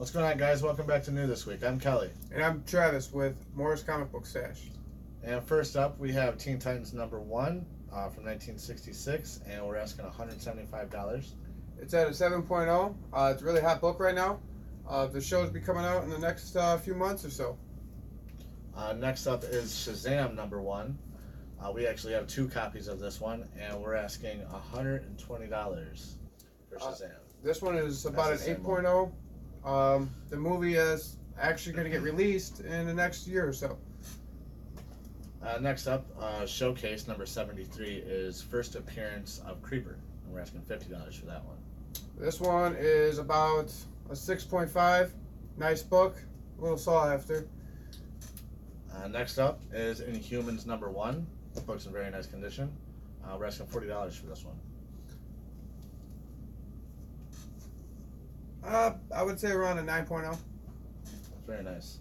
What's going on, guys? Welcome back to New This Week. I'm Kelly. And I'm Travis with Morse Comic Book Stash. And first up, we have Teen Titans number 1 from 1966, and we're asking $175. It's at a 7.0. It's a really hot book right now. The show's be coming out in the next few months or so. Next up is Shazam number 1. We actually have 2 copies of this one, and we're asking $120 for Shazam. This one is about an 8.0. The movie is actually going to get released in the next year or so. Next up, Showcase number 73 is First Appearance of Creeper, and we're asking $50 for that one. This one is about a 6.5. Nice book. A little sought after. Next up is Inhumans number 1. The book's in very nice condition. We're asking $40 for this one. I would say around a 9.0. Very nice.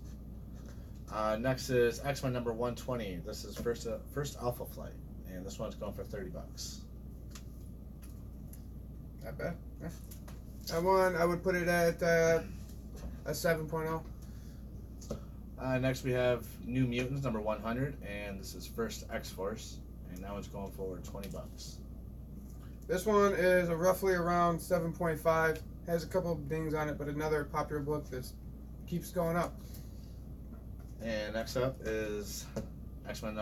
Next is X-Men number 120. This is first Alpha Flight, and this one's going for $30. Not bad. Yeah. That one, I would put it at a 7.0. Next we have New Mutants number 100, and this is first X-Force, and that one's going for $20. This one is roughly around 7.5. Has a couple of dings on it, but another popular book that keeps going up. And next up is X-Men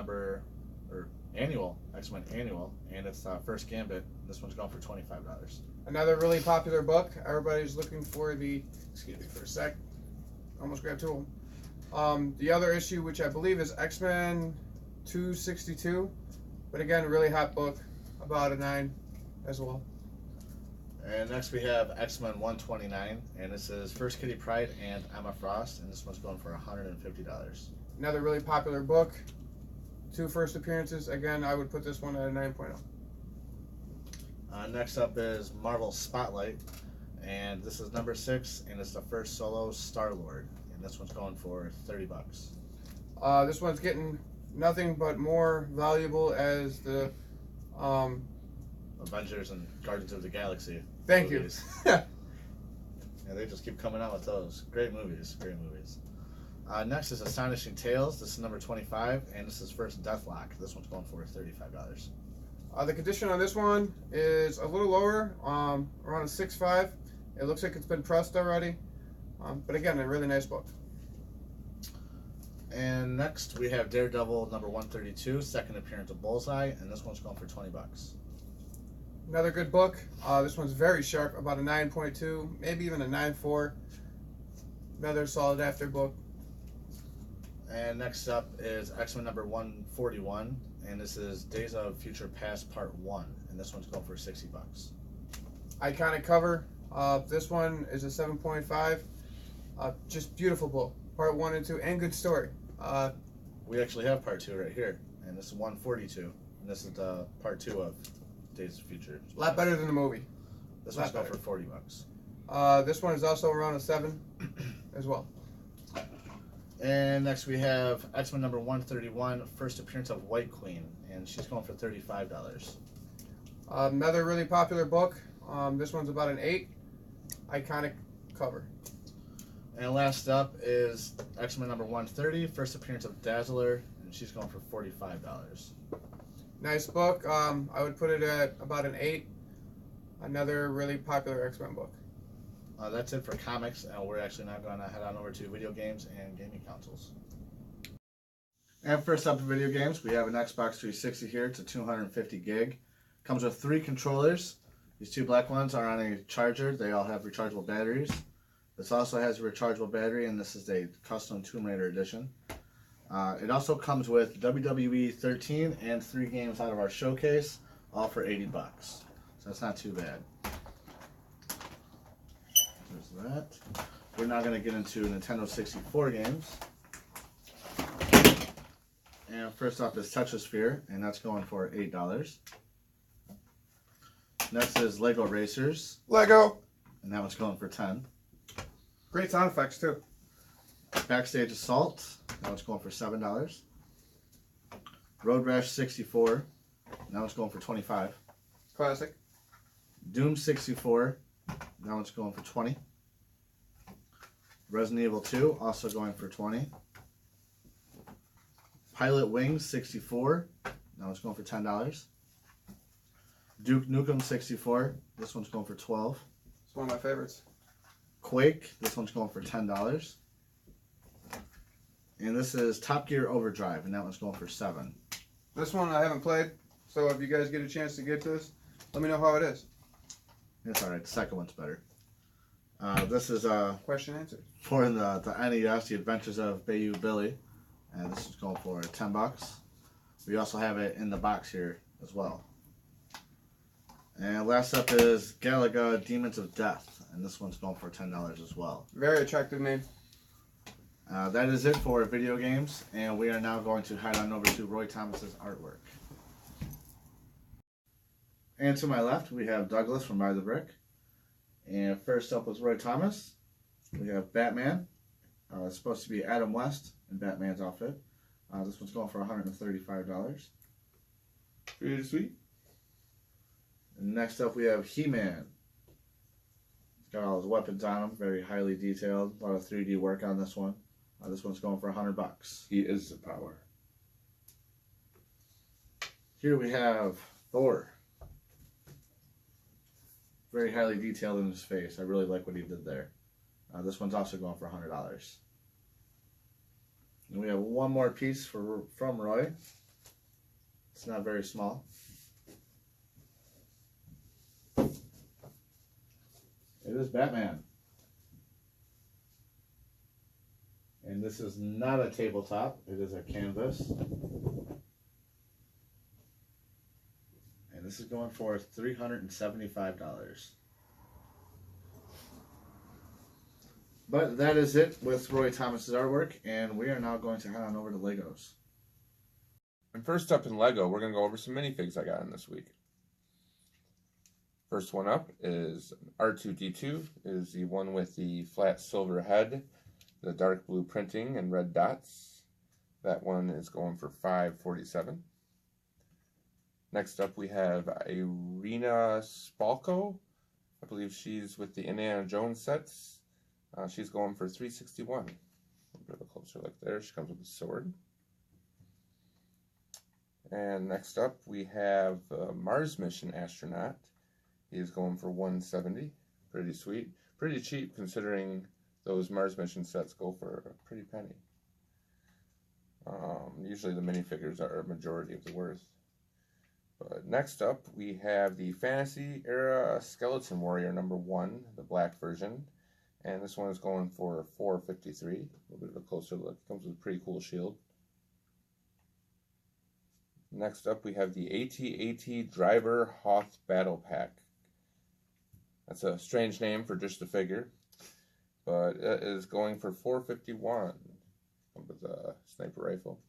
Annual, and it's first Gambit. This one's going for $25. Another really popular book. Everybody's looking for the, excuse me for a sec, almost grabbed two of them. The other issue, which I believe is X-Men 262, but again, a really hot book, about a 9 as well. And next we have X-Men 129, and this is First Kitty Pryde and Emma Frost, and this one's going for $150. Another really popular book. 2 first appearances. Again, I would put this one at a 9.0. Next up is Marvel Spotlight, and this is number 6, and it's the first solo Star-Lord, and this one's going for $30. This one's getting nothing but more valuable as the Avengers and Guardians of the Galaxy. Thank movies. you. Yeah, they just keep coming out with those. Great movies. Next is Astonishing Tales. This is number 25, and this is first Deathlock. This one's going for $35. The condition on this one is a little lower, around a 6.5. It looks like it's been pressed already, but again, a really nice book. And next we have Daredevil number 132, second appearance of Bullseye, and this one's going for $20. Another good book. This one's very sharp, about a 9.2, maybe even a 9.4. Another solid after book. And next up is X-Men number 141, and this is Days of Future Past Part 1, and this one's going for $60. Iconic cover. This one is a 7.5. Just beautiful book. Part 1 and 2, and good story. We actually have Part 2 right here, and this is 142, and this is the Part 2 of Days of Future. A lot better than the movie. This one's going for $40. This one is also around a 7 as well. And next we have X-Men number 131, first appearance of White Queen, and she's going for $35. Another really popular book. This one's about an 8. Iconic cover. And last up is X-Men number 130, first appearance of Dazzler, and she's going for $45. Nice book. I would put it at about an 8. Another really popular X-Men book. That's it for comics, and we're actually now going to head on over to video games and gaming consoles. And first up in video games, we have an Xbox 360 here. It's a 250 gig. Comes with 3 controllers. These 2 black ones are on a charger. They all have rechargeable batteries. This also has a rechargeable battery, and this is a custom Tomb Raider edition. It also comes with WWE 13 and 3 games out of our showcase, all for $80. So that's not too bad. There's that. We're now going to get into Nintendo 64 games. And first up is Tetrasphere, and that's going for $8. Next is Lego Racers. Lego! And that one's going for $10. Great sound effects too. Backstage Assault, that one's going for $7. Road Rash 64, that one's going for $25. Classic. Doom 64, that one's going for $20. Resident Evil 2, also going for 20. Pilot Wings 64. Now it's going for $10. Duke Nukem 64. This one's going for 12. It's one of my favorites. Quake. This one's going for $10. And this is Top Gear Overdrive, and that one's going for 7. This one I haven't played, so if you guys get a chance to get this, let me know how it is. It's alright. The second one's better. This is Question answered. for the NES, The Adventures of Bayou Billy, and this is going for $10. We also have it in the box here as well. And last up is Galaga Demons of Death, and this one's going for $10 as well. Very attractive name. That is it for video games, and we are now going to head on over to Roy Thomas's artwork. And to my left, we have Douglas from By the Brick. And first up was Roy Thomas. We have Batman. It's supposed to be Adam West in Batman's outfit. This one's going for $135. Pretty sweet. And next up, we have He-Man. He's got all his weapons on him, very highly detailed. A lot of 3D work on this one. This one's going for $100. He is the power. Here we have Thor. Very highly detailed in his face. I really like what he did there. This one's also going for $100. And we have one more piece from Roy. It's not very small. It is Batman. And this is not a tabletop. It is a canvas. And this is going for $375. But that is it with Roy Thomas's artwork, and we are now going to head on over to Legos. And first up in Lego, we're going to go over some minifigs I got in this week. First one up is R2-D2, is the one with the flat silver head, the dark blue printing and red dots. That one is going for $547. Next up we have Irina Spalko. I believe she's with the Indiana Jones sets. She's going for $361. A bit of a closer look there. She comes with a sword. And next up we have Mars Mission Astronaut. He is going for $170. Pretty sweet. Pretty cheap considering those Mars Mission sets go for a pretty penny. Usually the minifigures are a majority of the worth. But next up, we have the Fantasy Era Skeleton Warrior #1, the black version. And this one is going for $453. A little bit of a closer look. Comes with a pretty cool shield. Next up, we have the AT-AT Driver Hoth Battle Pack. That's a strange name for just a figure, but it is going for $451. Comes with a sniper rifle.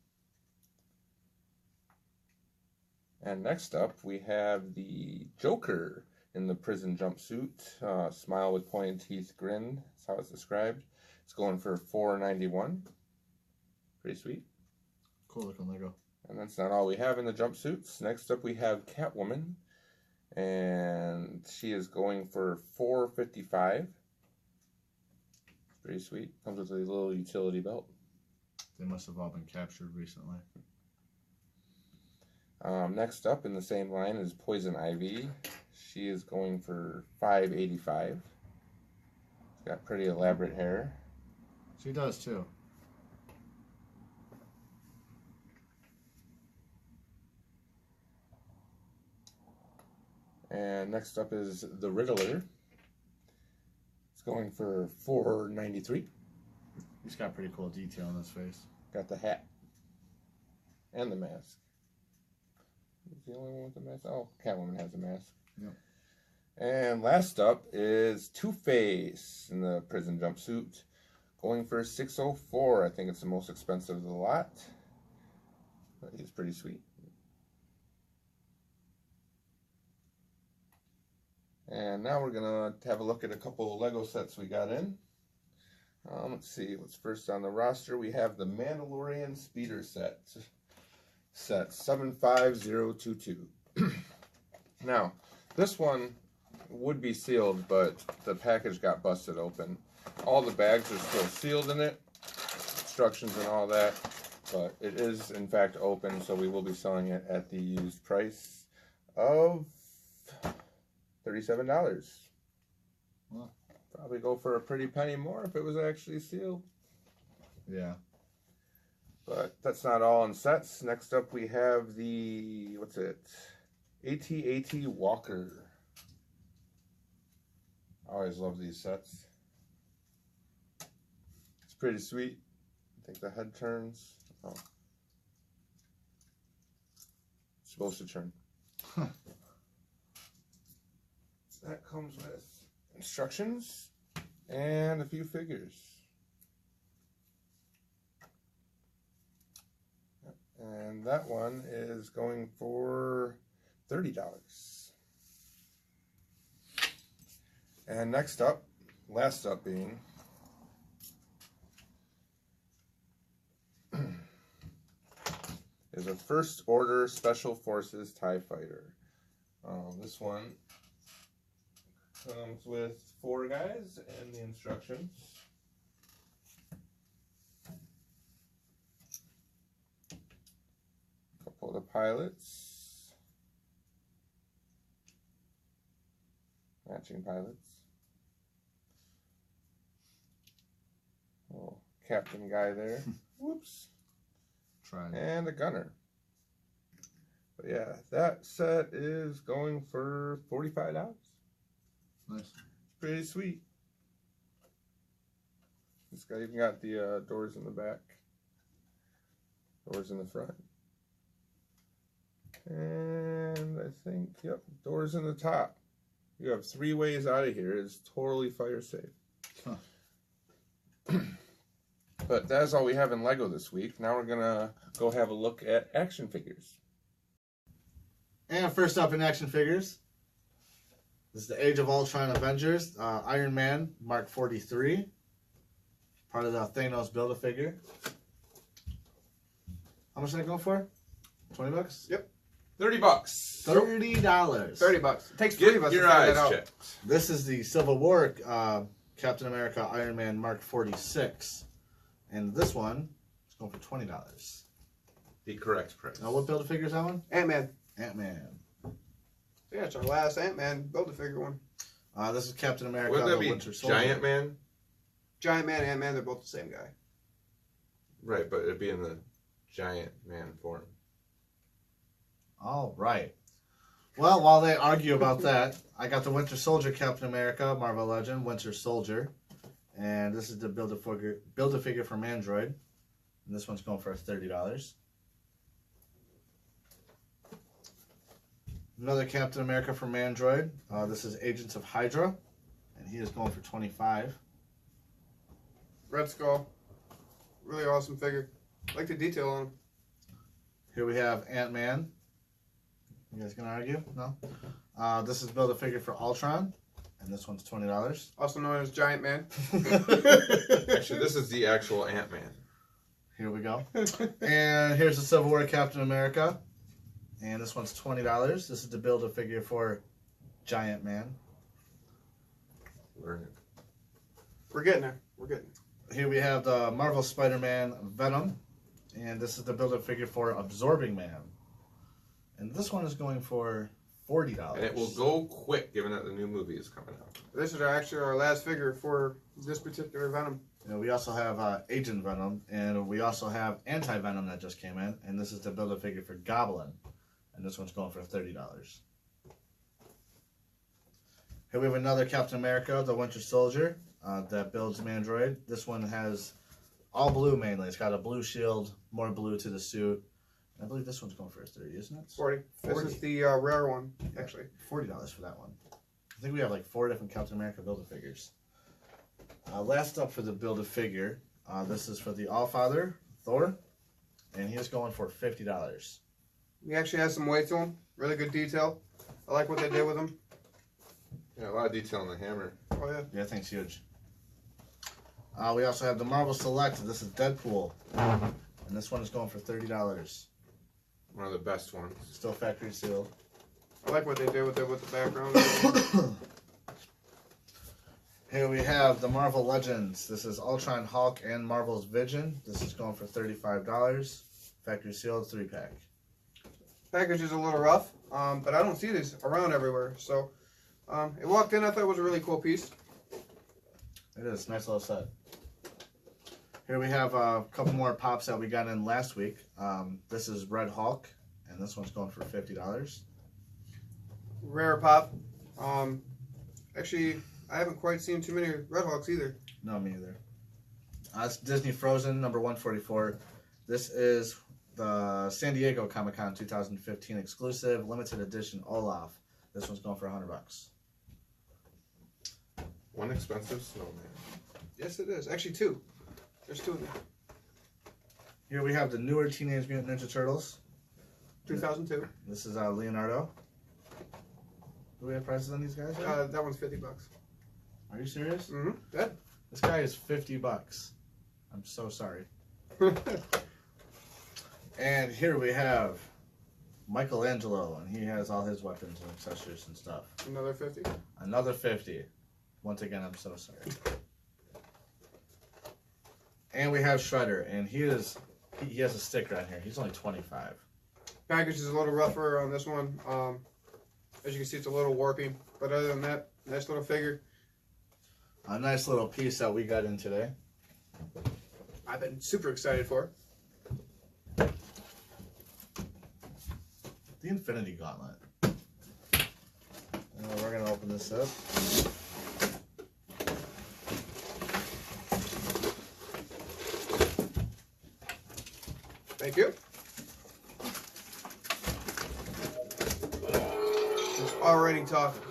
And next up, we have the Joker in the prison jumpsuit. Smile with pointed teeth grin. That's how it's described. It's going for $491. Pretty sweet. Cool looking Lego. And that's not all we have in the jumpsuits. Next up, we have Catwoman. And she is going for $455. Pretty sweet. Comes with a little utility belt. They must have all been captured recently. Next up in the same line is Poison Ivy. She is going for $585. She's got pretty elaborate hair. She does too. And next up is the Riddler. It's going for $493. He's got pretty cool detail on his face. Got the hat and the mask. Is the only one with the mask? Oh, Catwoman has a mask. Yep. And last up is Two-Face in the prison jumpsuit, going for $604. I think it's the most expensive of the lot, but he's pretty sweet. And now we're gonna have a look at a couple of Lego sets we got in. Let's see what's first on the roster. We have the Mandalorian Speeder set 75022. Now, this one would be sealed, but the package got busted open. All the bags are still sealed in it, instructions and all that, but it is in fact open, so we will be selling it at the used price of $37. Well, probably go for a pretty penny more if it was actually sealed. Yeah. But that's not all in sets. Next up we have the, what's it? AT-AT Walker. I always love these sets. It's pretty sweet. I think the head turns. Oh. It's supposed to turn. Huh. So that comes with instructions and a few figures. And that one is going for $30. And next up, last up being is a First Order Special Forces TIE Fighter. This one comes with 4 guys and the instructions. Couple of the pilots. Matching pilots. Oh, captain guy there. Whoops. Trying. And a gunner. But yeah, that set is going for $45. Nice. Pretty sweet. This guy even got the doors in the back. Doors in the front. And I think, yep, doors in the top. You have 3 ways out of here. It's totally fire safe. Huh. But that's all we have in Lego this week. Now we're going to go have a look at action figures. And first up in action figures, this is the Age of Ultron Avengers, Iron Man Mark 43, part of the Thanos Build-A-Figure. How much is that going for? $20? Yep. $30. $30. $30. It takes 3 of us to your figure eyes that out. checked. This is the Civil War Captain America Iron Man Mark 46. And this one is going for $20. The correct price. Now, what Build-A-Figure is that one? Ant-Man. Ant-Man. Yeah, it's our last Ant-Man Build-A-Figure one. This is Captain America Wouldn't that the be Winter Soldier. Giant Man? Giant Man and Ant-Man, they're both the same guy. Right, but it'd be in the Giant Man form. All right. Well, while they argue about that, I got the Winter Soldier Captain America Marvel Legend Winter Soldier, and this is the Build-A-Figure from Android, and this one's going for $30. Another Captain America from Android. This is Agents of Hydra, and he is going for $25. Red Skull. Really awesome figure. I like the detail on him. Here we have Ant-Man. You guys gonna argue? No? This is Build-A-Figure for Ultron, and this one's $20. Also known as Giant Man. Actually, this is the actual Ant-Man. Here we go. And here's the Civil War Captain America. And this one's $20. This is the Build-A-Figure for Giant Man. Learn it. We're getting there. We're getting there. Here we have the Marvel Spider-Man Venom. And this is the Build-A-Figure for Absorbing Man. And this one is going for $40. And it will go quick, given that the new movie is coming out. This is actually our last figure for this particular Venom. You know, we also have Agent Venom. And we also have Anti-Venom that just came in. And this is the Build-A-Figure for Goblin. And this one's going for $30. Here we have another Captain America, the Winter Soldier, that builds an android. This one has all blue mainly. It's got a blue shield, more blue to the suit. I believe this one's going for $30, isn't it? 40. 40. This is the rare one, actually. $40 for that one. I think we have like 4 different Captain America Build-A-Figures. Last up for the Build-A-Figure, this is for the Allfather, Thor, and he is going for $50. He actually has some weight to him. Really good detail. I like what they did with him. Yeah, a lot of detail on the hammer. Oh, yeah. Yeah, I think it's huge. We also have the Marvel Select. This is Deadpool. And this one is going for $30. One of the best ones. Still factory sealed. I like what they did with it with the background. Here we have the Marvel Legends. This is Ultron, Hulk, and Marvel's Vision. This is going for $35. Factory sealed 3-pack. Package is a little rough, but I don't see these around everywhere. So it walked in. I thought it was a really cool piece. It is. Nice little set. Here we have a couple more pops that we got in last week. This is Red Hulk, and this one's going for $50. Rare pop. Actually, I haven't quite seen too many Red Hawks either. No, me either. It's Disney Frozen, number 144. This is the San Diego Comic-Con 2015 exclusive, limited edition Olaf. This one's going for $100. One expensive snowman. Yes, it is. Actually, two. There's two in there. Here we have the newer Teenage Mutant Ninja Turtles. 2002. This is Leonardo. Do we have prices on these guys? That one's $50. Are you serious? Mm-hmm. Good. This guy is $50. I'm so sorry. And here we have Michelangelo, and he has all his weapons and accessories and stuff. Another 50. Another 50. Once again, I'm so sorry. And we have Shredder, and he has a sticker on here. He's only 25. Package is a little rougher on this one. As you can see, it's a little warping, but other than that, nice little figure. A nice little piece that we got in today. I've been super excited for. The Infinity Gauntlet. And we're going to open this up. Thank you. It's already talking.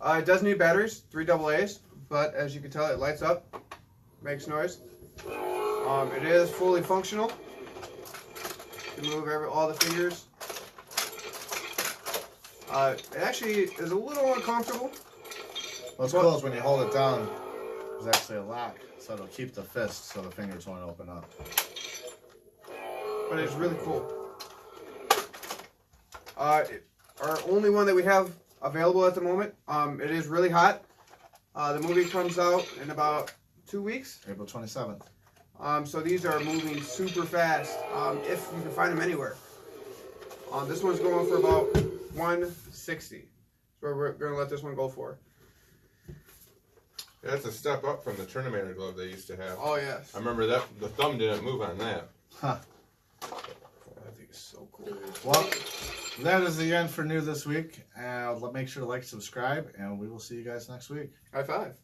It does need batteries, 3 AA's, but as you can tell, it lights up, makes noise. It is fully functional. You can move all the fingers. It actually is a little uncomfortable. What's cool is when you hold it down, there's actually a lock, so it'll keep the fist so the fingers won't open up. But it's really cool. Our only one that we have available at the moment. It is really hot. The movie comes out in about 2 weeks. April 27th. So these are moving super fast, if you can find them anywhere. This one's going for about $160. So we're going to let this one go for. That's a step up from the Terminator glove they used to have. Oh, yes. I remember that the thumb didn't move on that. Huh. I think it's so cool. Well, that is the end for new this week. Make sure to like, subscribe, and we will see you guys next week. High five.